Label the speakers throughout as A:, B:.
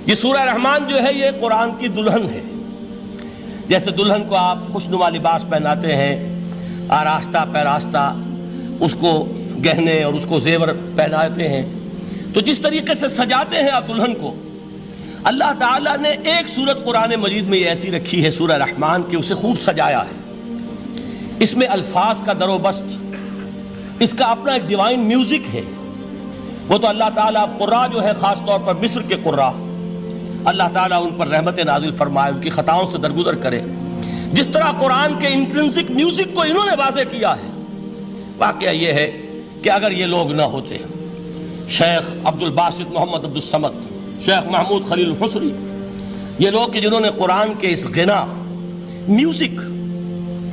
A: یہ سورہ رحمان جو ہے یہ قرآن کی دلہن ہے. جیسے دلہن کو آپ خوشنما لباس پہناتے ہیں، آراستہ پیراستہ اس کو گہنے اور اس کو زیور پہناتے ہیں، تو جس طریقے سے سجاتے ہیں آپ دلہن کو، اللہ تعالیٰ نے ایک سورت قرآن مجید میں یہ ایسی رکھی ہے سورہ رحمان کہ اسے خوب سجایا ہے. اس میں الفاظ کا در و بست، اس کا اپنا ایک ڈیوائن میوزک ہے. وہ تو اللہ تعالیٰ قراء جو ہے خاص طور پر مصر کے قراء، اللہ تعالیٰ ان پر رحمت نازل فرمائے، ان کی خطاؤں سے درگزر کرے. جس طرح قرآن کے انٹرنسک میوزک کو انہوں نے واضح کیا ہے. واقعہ یہ ہے کہ اگر یہ لوگ نہ ہوتے، شیخ عبد الباسط محمد عبد الصمد، شیخ محمود خلیل الحصری، یہ لوگ کہ جنہوں نے قرآن کے اس غنا میوزک،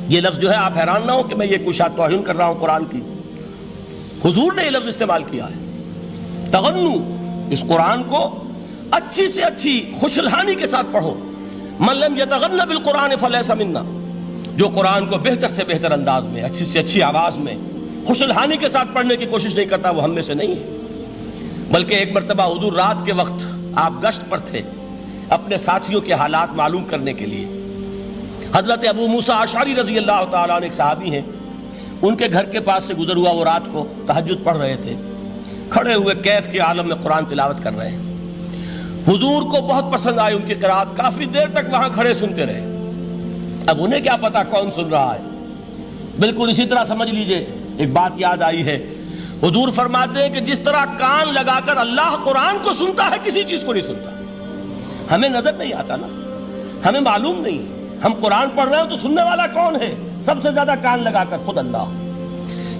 A: یہ لفظ جو ہے آپ حیران نہ ہو کہ میں یہ کوئی شاید توہین کر رہا ہوں قرآن کی، حضور نے یہ لفظ استعمال کیا ہے. تغنو، اس قرآن کو اچھی سے اچھی خوشلحانی کے ساتھ پڑھو. من لم یتغن بالقرآن فلیس منا، جو قرآن کو بہتر سے بہتر انداز میں، اچھی سے اچھی آواز میں، خوشلحانی کے ساتھ پڑھنے کی کوشش نہیں کرتا، وہ ہم میں سے نہیں ہے. بلکہ ایک مرتبہ حضور رات کے وقت آپ گشت پر تھے اپنے ساتھیوں کے حالات معلوم کرنے کے لیے. حضرت ابو موسیٰ اشعری رضی اللہ تعالیٰ عنہ ایک صحابی ہیں، ان کے گھر کے پاس سے گزر ہوا، وہ رات کو تہجد پڑھ رہے تھے، کھڑے ہوئے کیف کے عالم میں قرآن تلاوت کر رہے ہیں. حضور کو بہت پسند آئی ان کی قرات، کافی دیر تک وہاں کھڑے سنتے رہے. اب انہیں کیا پتا کون سن رہا ہے. بالکل اسی طرح سمجھ لیجئے ایک بات یاد آئی ہے. حضور فرماتے ہیں کہ جس طرح کان لگا کر اللہ قرآن کو سنتا ہے، کسی چیز کو نہیں سنتا. ہمیں نظر نہیں آتا نا، ہمیں معلوم نہیں ہے. ہم قرآن پڑھ رہے ہیں تو سننے والا کون ہے؟ سب سے زیادہ کان لگا کر خود اللہ.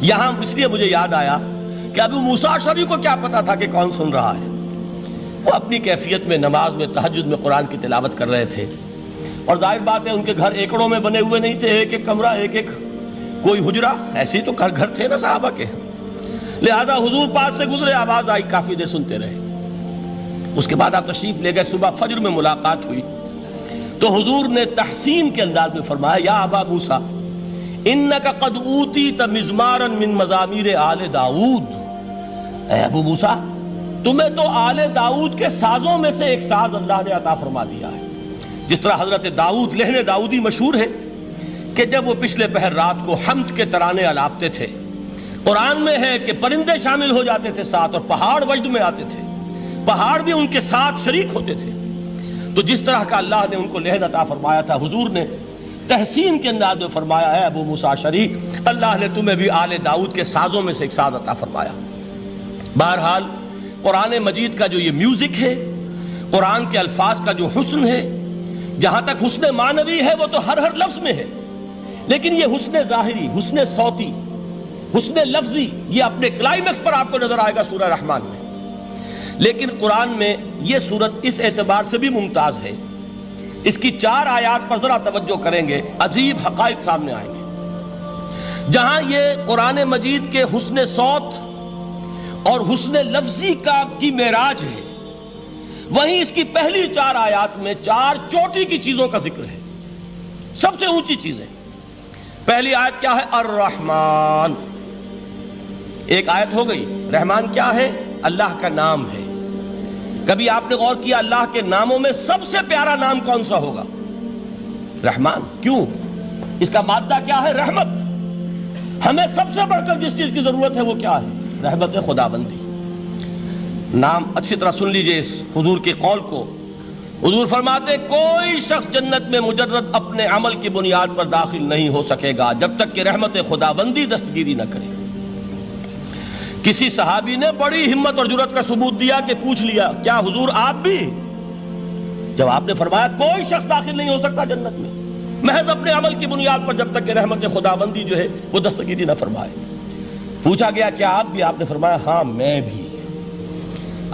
A: یہاں اس لیے مجھے یاد آیا کہ ابو موسیٰ اشعری کو کیا پتا تھا کہ کون سن رہا ہے. وہ اپنی کیفیت میں نماز میں تہجد میں قرآن کی تلاوت کر رہے تھے، اور ظاہر بات ہے ان کے گھر ایکڑوں میں بنے ہوئے نہیں تھے، ایک ایک کمرہ، ایک ایک کوئی حجرہ، ایسے ہی تو گھر تھے نا صحابہ کے. لہذا حضور پاس سے گزرے، آواز آئی، کافی دیر سنتے رہے. اس کے بعد آپ تشریف لے گئے، صبح فجر میں ملاقات ہوئی تو حضور نے تحسین کے انداز میں فرمایا، یا ابا موسیٰ انک قد اوتیت مزمارا من مزامیر آل داؤد. اے ابو موسیٰ، تمہیں تو آل داؤد کے سازوں میں سے ایک ساز اللہ نے عطا فرما دیا ہے. جس طرح حضرت داؤد، لہن داؤدی مشہور ہے کہ جب وہ پچھلے پہر رات کو حمد کے ترانے الاپتے تھے، قرآن میں ہے کہ پرندے شامل ہو جاتے تھے ساتھ، اور پہاڑ وجد میں آتے تھے، پہاڑ بھی ان کے ساتھ شریک ہوتے تھے. تو جس طرح کا اللہ نے ان کو لہن عطا فرمایا تھا، حضور نے تحسین کے انداز میں فرمایا، ہے ابو موسیٰ اشعری، اللہ نے تمہیں بھی آل داؤد کے سازوں میں سے ایک ساز عطا فرمایا. بہرحال قرآن مجید کا جو یہ میوزک ہے، قرآن کے الفاظ کا جو حسن ہے، جہاں تک حسن معنوی ہے وہ تو ہر لفظ میں ہے، لیکن یہ حسن ظاہری، حسن صوتی، حسن لفظی، یہ اپنے کلائمیکس پر آپ کو نظر آئے گا سورہ رحمان میں. لیکن قرآن میں یہ سورت اس اعتبار سے بھی ممتاز ہے، اس کی 4 آیات پر ذرا توجہ کریں گے، عجیب حقائق سامنے آئیں گے. جہاں یہ قرآن مجید کے حسن صوت اور حسن لفظی کی معراج ہے، وہیں اس کی پہلی 4 آیات میں 4 چوٹی کی چیزوں کا ذکر ہے، سب سے اونچی چیزیں. پہلی آیت کیا ہے؟ الرحمن. ایک آیت ہو گئی. رحمان کیا ہے؟ اللہ کا نام ہے. کبھی آپ نے غور کیا اللہ کے ناموں میں سب سے پیارا نام کون سا ہوگا؟ رحمان. کیوں؟ اس کا مادہ کیا ہے؟ رحمت. ہمیں سب سے بڑھ کر جس چیز کی ضرورت ہے وہ کیا ہے؟ رحمت خداوندی. نام اچھی طرح سن لیجئے اس حضور کے قول کو. حضور فرماتے کوئی شخص جنت میں مجرد اپنے عمل کی بنیاد پر داخل نہیں ہو سکے گا جب تک کہ رحمت خداوندی دستگیری نہ کرے. کسی صحابی نے بڑی ہمت اور جرأت کا ثبوت دیا کہ پوچھ لیا، کیا حضور آپ بھی؟ جب آپ نے فرمایا کوئی شخص داخل نہیں ہو سکتا جنت میں محض اپنے عمل کی بنیاد پر جب تک کہ رحمت خداوندی جو ہے وہ دستگیری نہ فرمائے. پوچھا گیا کیا آپ بھی؟ آپ نے فرمایا ہاں میں بھی.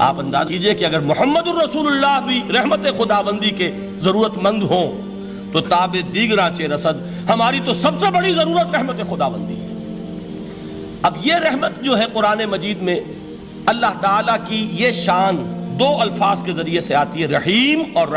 A: آپ انداز کیجئے کہ اگر محمد الرسول اللہ بھی رحمت خداوندی کے ضرورت مند ہوں تو تاب دیگراں چے رسد، ہماری تو سب سے بڑی ضرورت رحمت خداوندی ہے. اب یہ رحمت جو ہے قرآن مجید میں اللہ تعالیٰ کی یہ شان 2 الفاظ کے ذریعے سے آتی ہے، رحیم اور